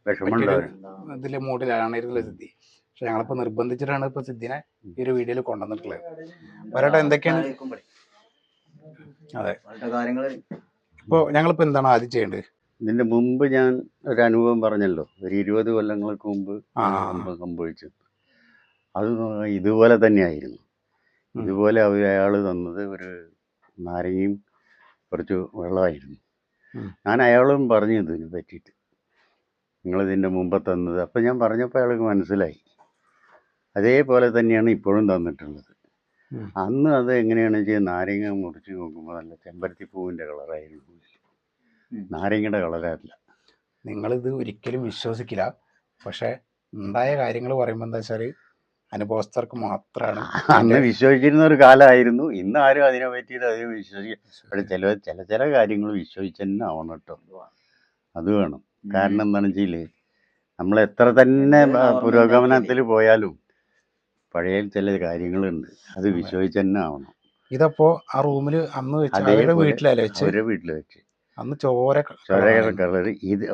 മറ്റൊരു വിഷമമുണ്ടാവും. ഇതിലെ മൂഡിലാണ് ഇരുന്നില്ല സിദ്ധി. പക്ഷെ ഞങ്ങളിപ്പോൾ നിർബന്ധിച്ചിട്ടാണ് ഇപ്പോൾ സിദ്ധിനെ ഈ ഒരു വീഡിയോയിൽ കൊണ്ടുവന്നിട്ടുള്ളത്. വരട്ടെ, എന്തൊക്കെയാണ് അതെ കാര്യങ്ങൾ ഇപ്പോൾ ഞങ്ങളിപ്പോൾ എന്താണ് ആദ്യം ചെയ്യേണ്ടത്? ഇതിന്റെ മുമ്പ് ഞാൻ ഒരു അനുഭവം പറഞ്ഞല്ലോ, ഒരു 20 കൊല്ലങ്ങൾക്ക് മുമ്പ് ആ. സംഭവം സംഭവിച്ചത്. അത് ഇതുപോലെ തന്നെയായിരുന്നു. ഇതുപോലെ അയാൾ തന്നത് ഒരു നാരങ്ങയും കുറച്ച് വെള്ളമായിരുന്നു. ഞാൻ അയാളും പറഞ്ഞു ഇതിനെ പറ്റിയിട്ട്, നിങ്ങളിതിൻ്റെ മുമ്പ് തന്നത്. അപ്പം ഞാൻ പറഞ്ഞപ്പോൾ അയാൾക്ക് മനസ്സിലായി. അതേപോലെ തന്നെയാണ് ഇപ്പോഴും തന്നിട്ടുള്ളത്. അന്ന് അത് എങ്ങനെയാണെന്ന് വെച്ചാൽ നാരങ്ങ മുറിച്ച് നോക്കുമ്പോൾ നല്ല ചെമ്പരത്തി പൂവിൻ്റെ കളറായിരുന്നു, നാരങ്ങയുടെ കളറല്ല. നിങ്ങളിത് ഒരിക്കലും വിശ്വസിക്കില്ല. പക്ഷെ ഉണ്ടായ കാര്യങ്ങൾ പറയുമ്പോൾ എന്താ വെച്ചാൽ അനുഭവസ്ഥർക്ക് മാത്രമാണ്. അന്ന് വിശ്വസിച്ചിരുന്ന ഒരു കാലമായിരുന്നു. ഇന്ന് ആരും അതിനെ പറ്റിയിട്ട് അധികം വിശ്വസിക്കുക. ചില കാര്യങ്ങൾ വിശ്വസിച്ച് തന്നെ ആവണം കേട്ടോ. അത് വേണം. കാരണം എന്താണെന്ന് വെച്ചാൽ നമ്മൾ എത്ര തന്നെ പുരോഗമനത്തിൽ പോയാലും പഴയ ചില കാര്യങ്ങളുണ്ട്, അത് വിശ്വസിച്ച് തന്നെ ആവണം. ഇതപ്പോ ആ റൂമിൽ അന്ന് വെച്ച് അവരുടെ വീട്ടിലല്ലേ വെച്ച്? അവരുടെ വീട്ടിൽ വെച്ച് അന്ന് ചോര കളർ ഇത്